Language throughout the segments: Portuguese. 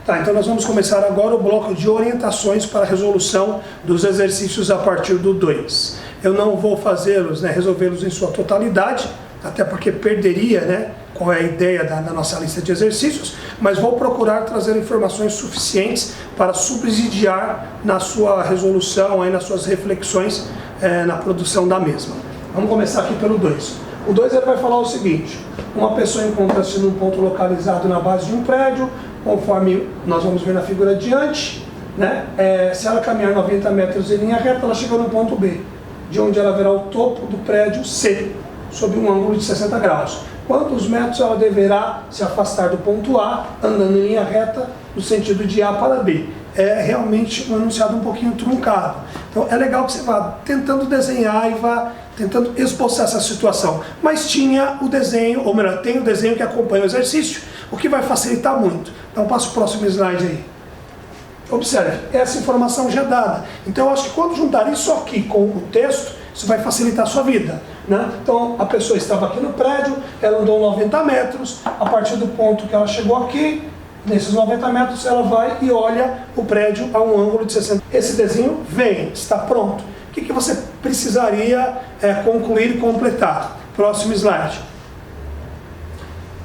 Tá, então nós vamos começar agora o bloco de orientações para a resolução dos exercícios a partir do 2. Eu não vou fazê-los, resolvê-los em sua totalidade, até porque perderia, qual é a ideia da nossa lista de exercícios, mas vou procurar trazer informações suficientes para subsidiar na sua resolução, nas suas reflexões, na produção da mesma. Vamos começar aqui pelo 2. O 2 ele vai falar o seguinte: uma pessoa encontra-se num ponto localizado na base de um prédio, conforme nós vamos ver na figura adiante, se ela caminhar 90 metros em linha reta, ela chega no ponto B, de onde ela verá o topo do prédio C, sob um ângulo de 60 graus. Quantos metros ela deverá se afastar do ponto A, andando em linha reta, no sentido de A para B? É realmente um enunciado um pouquinho truncado. Então é legal que você vá tentando desenhar e vá tentando esboçar essa situação. Mas tinha o desenho, ou melhor, tem o desenho que acompanha o exercício, o que vai facilitar muito. Então passa o próximo slide aí. Observe, essa informação já é dada. Então eu acho que quando juntar isso aqui com o texto, isso vai facilitar a sua vida. Então a pessoa estava aqui no prédio, ela andou 90 metros, a partir do ponto que ela chegou aqui, nesses 90 metros ela vai e olha o prédio a um ângulo de 60. Esse desenho está pronto. O que você precisaria concluir e completar? Próximo slide.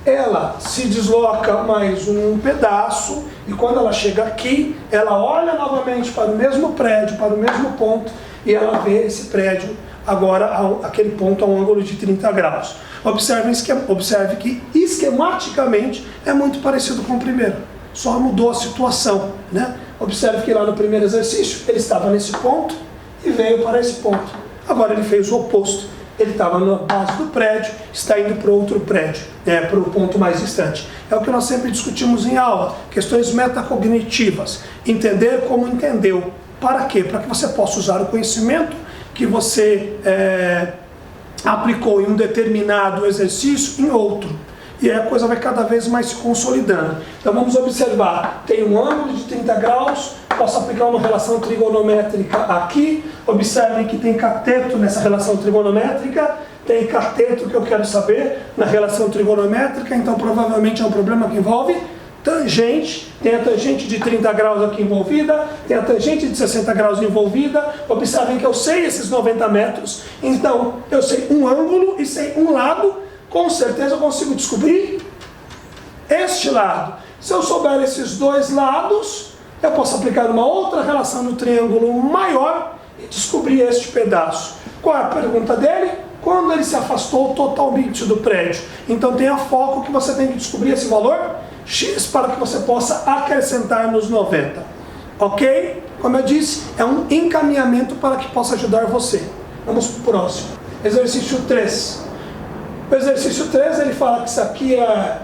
Ela se desloca mais um pedaço e quando ela chega aqui, ela olha novamente para o mesmo prédio, para o mesmo ponto, e ela vê esse prédio agora, aquele ponto a um ângulo de 30 graus. Observe que esquematicamente é muito parecido com o primeiro, só mudou a situação. Observe que lá no primeiro exercício ele estava nesse ponto e veio para esse ponto. Agora ele fez o oposto. Ele estava na base do prédio, está indo para outro prédio, para o ponto mais distante. É o que nós sempre discutimos em aula, questões metacognitivas. Entender como entendeu. Para quê? Para que você possa usar o conhecimento que você aplicou em um determinado exercício em outro. E aí a coisa vai cada vez mais se consolidando. Então vamos observar, tem um ângulo de 30 graus, posso aplicar uma relação trigonométrica aqui. Observem que tem cateto nessa relação trigonométrica, tem cateto que eu quero saber na relação trigonométrica, então provavelmente é um problema que envolve tangente, tem a tangente de 30 graus aqui envolvida, tem a tangente de 60 graus envolvida. Observem que eu sei esses 90 metros, então eu sei um ângulo e sei um lado. Com certeza eu consigo descobrir este lado. Se eu souber esses dois lados, eu posso aplicar uma outra relação no triângulo maior e descobrir este pedaço. Qual é a pergunta dele? Quando ele se afastou totalmente do prédio. Então tenha foco que você tem que descobrir esse valor X para que você possa acrescentar nos 90. Ok? Como eu disse, é um encaminhamento para que possa ajudar você. Vamos para o próximo. Exercício 3. O exercício 3, ele fala que isso aqui é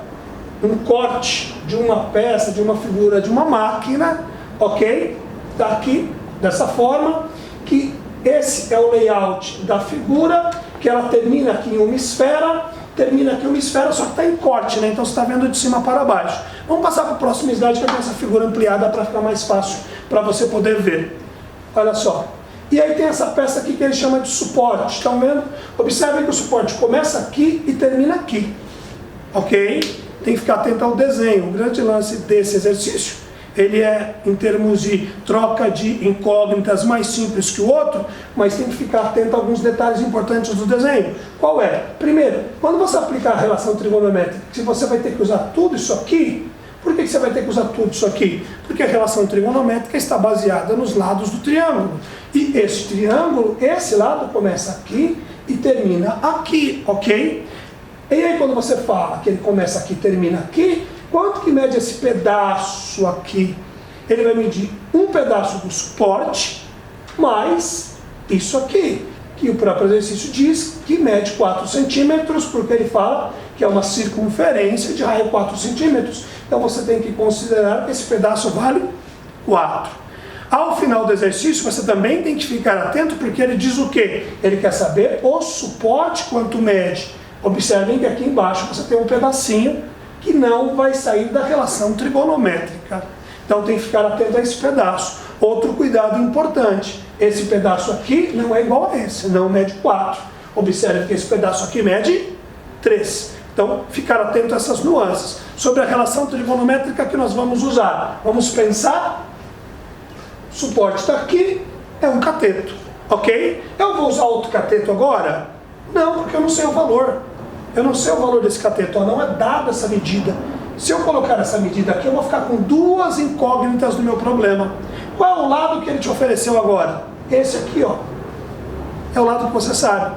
um corte de uma peça, de uma figura, de uma máquina, ok? Está aqui, dessa forma, que esse é o layout da figura, que ela termina aqui em uma esfera, só que está em corte, então você está vendo de cima para baixo. Vamos passar para o próximo slide, que eu tenho essa figura ampliada para ficar mais fácil para você poder ver. Olha só. E aí tem essa peça aqui que ele chama de suporte, estão vendo? Observem que o suporte começa aqui e termina aqui, ok? Tem que ficar atento ao desenho. O grande lance desse exercício, ele é em termos de troca de incógnitas mais simples que o outro, mas tem que ficar atento a alguns detalhes importantes do desenho. Qual é? Primeiro, quando você aplicar a relação trigonométrica, se você vai ter que usar tudo isso aqui, por que você vai ter que usar tudo isso aqui? Porque a relação trigonométrica está baseada nos lados do triângulo. E esse triângulo, esse lado começa aqui e termina aqui, ok? E aí quando você fala que ele começa aqui e termina aqui, quanto que mede esse pedaço aqui? Ele vai medir um pedaço do suporte mais isso aqui, que o próprio exercício diz que mede 4 centímetros, porque ele fala que é uma circunferência de raio 4 centímetros. Então você tem que considerar que esse pedaço vale 4. Ao final do exercício, você também tem que ficar atento, porque ele diz o quê? Ele quer saber o suporte quanto mede. Observem que aqui embaixo você tem um pedacinho que não vai sair da relação trigonométrica. Então tem que ficar atento a esse pedaço. Outro cuidado importante, esse pedaço aqui não é igual a esse, não mede 4. Observe que esse pedaço aqui mede 3. Então, ficar atento a essas nuances. Sobre a relação trigonométrica que nós vamos usar. Vamos pensar, o suporte está aqui, é um cateto, ok? Eu vou usar outro cateto agora? Não, porque eu não sei o valor. Eu não sei o valor desse cateto, não é dada essa medida. Se eu colocar essa medida aqui, eu vou ficar com duas incógnitas do meu problema. Qual é o lado que ele te ofereceu agora? Esse aqui, ó. É o lado que você sabe,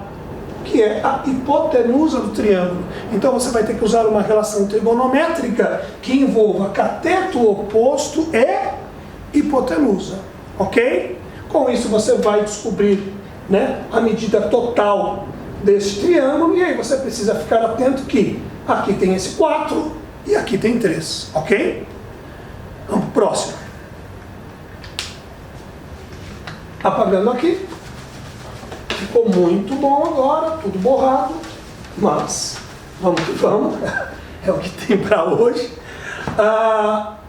que é a hipotenusa do triângulo. Então você vai ter que usar uma relação trigonométrica que envolva cateto oposto e hipotenusa, ok? Com isso você vai descobrir, né, a medida total desse triângulo, e aí você precisa ficar atento que aqui tem esse 4 e aqui tem 3, ok? Vamos pro próximo. Apagando aqui. Ficou muito bom agora, tudo borrado, mas vamos que vamos, é o que tem para hoje.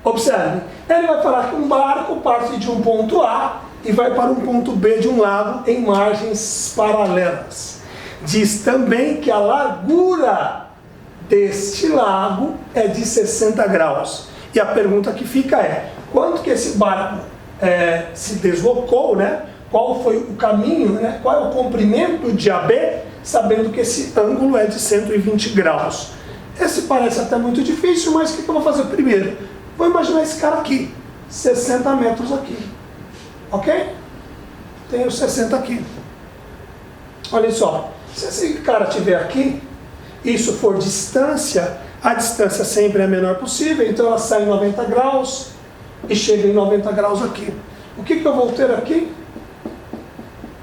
Observe, ele vai falar que um barco parte de um ponto A e vai para um ponto B de um lago em margens paralelas. Diz também que a largura deste lago é de 60 graus. E a pergunta que fica é, quanto que esse barco se deslocou, né? Qual foi o caminho, né? Qual é o comprimento de AB, sabendo que esse ângulo é de 120 graus. Esse parece até muito difícil, mas o que eu vou fazer primeiro? Vou imaginar esse cara aqui, 60 metros aqui, ok? Tenho 60 aqui. Olha só, se esse cara estiver aqui, isso for distância, a distância sempre é a menor possível, então ela sai em 90 graus e chega em 90 graus aqui. O que eu vou ter aqui?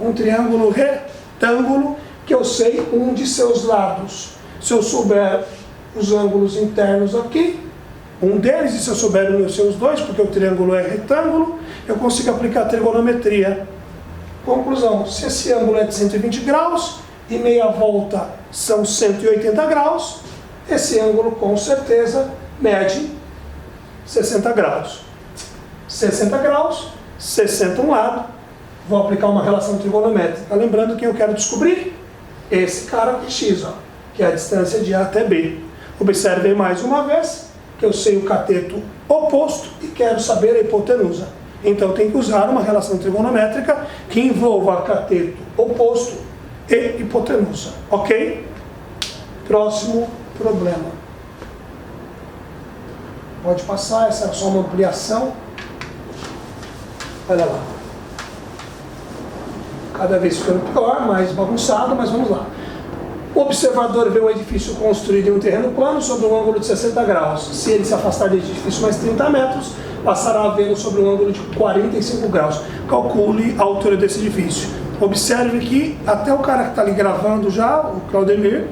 Um triângulo retângulo que eu sei um de seus lados. Se eu souber os ângulos internos aqui, um deles, e se eu souber os seus dois, porque o triângulo é retângulo, eu consigo aplicar a trigonometria. Conclusão, se esse ângulo é de 120 graus e meia volta são 180 graus, esse ângulo com certeza mede 60 graus. 60 graus, 60 um lado, vou aplicar uma relação trigonométrica. Lembrando que eu quero descobrir esse cara aqui, x, ó, que é a distância de A até B. Observem mais uma vez que eu sei o cateto oposto e quero saber a hipotenusa. Então eu tenho que usar uma relação trigonométrica que envolva cateto oposto e hipotenusa. Ok? Próximo problema. Pode passar, essa é só uma ampliação. Olha lá. Cada vez ficando pior, mais bagunçado, mas vamos lá. O observador vê um edifício construído em um terreno plano sobre um ângulo de 60 graus. Se ele se afastar do edifício mais 30 metros, passará a vê-lo sobre um ângulo de 45 graus. Calcule a altura desse edifício. Observe que até o cara que está ali gravando já, o Claudemir,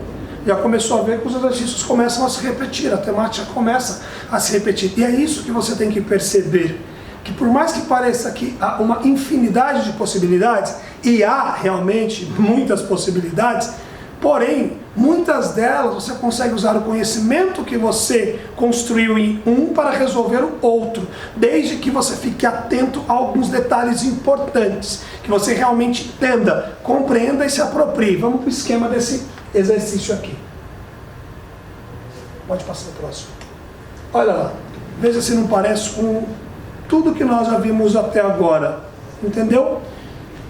já começou a ver que os exercícios começam a se repetir, a temática começa a se repetir. E é isso que você tem que perceber. Que por mais que pareça que há uma infinidade de possibilidades, e há realmente muitas possibilidades, porém, muitas delas você consegue usar o conhecimento que você construiu em um para resolver o outro, desde que você fique atento a alguns detalhes importantes, que você realmente entenda, compreenda e se aproprie. Vamos para o esquema desse exercício aqui. Pode passar o próximo. Olha lá, veja se não parece com tudo que nós já vimos até agora. Entendeu?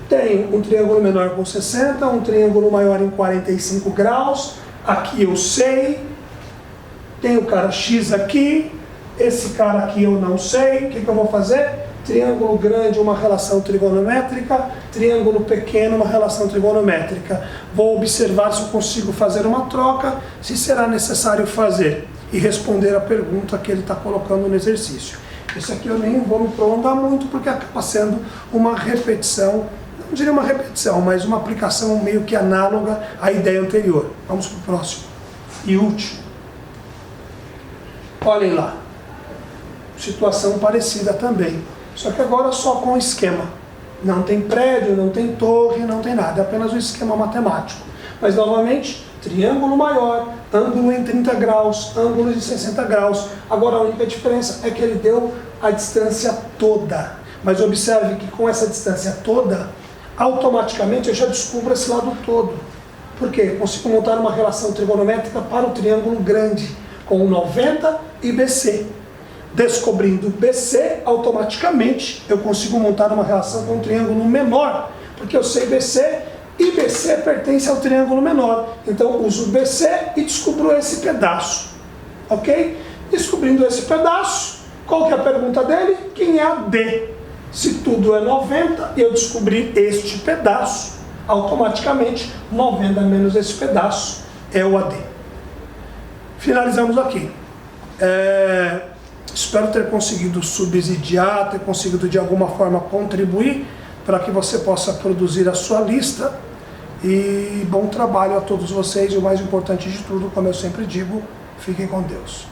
Tem um triângulo menor com 60, um triângulo maior em 45 graus. Aqui eu sei. Tem o cara X aqui. Esse cara aqui eu não sei. O que eu vou fazer? Triângulo grande, uma relação trigonométrica. Triângulo pequeno, uma relação trigonométrica. Vou observar se eu consigo fazer uma troca, se será necessário fazer. E responder a pergunta que ele está colocando no exercício. Isso aqui eu nem vou me prolongar muito, porque acaba sendo uma repetição. Não diria uma repetição, mas uma aplicação meio que análoga à ideia anterior. Vamos para o próximo e último. Olhem lá. Situação parecida também. Só que agora só com esquema. Não tem prédio, não tem torre, não tem nada. É apenas um esquema matemático. Mas novamente, triângulo maior, ângulo em 30 graus, ângulo de 60 graus. Agora a única diferença é que ele deu a distância toda. Mas observe que com essa distância toda, automaticamente eu já descubro esse lado todo. Por quê? Eu consigo montar uma relação trigonométrica para o triângulo grande, com 90 e BC. Descobrindo BC, automaticamente eu consigo montar uma relação com um triângulo menor, porque eu sei BC e BC pertence ao triângulo menor. Então eu uso BC e descubro esse pedaço. Ok? Descobrindo esse pedaço, qual que é a pergunta dele? Quem é a D? Se tudo é 90 e eu descobrir este pedaço, automaticamente 90 menos esse pedaço é o AD. Finalizamos aqui. Espero ter conseguido subsidiar, ter conseguido de alguma forma contribuir para que você possa produzir a sua lista. E bom trabalho a todos vocês, e o mais importante de tudo, como eu sempre digo, fiquem com Deus.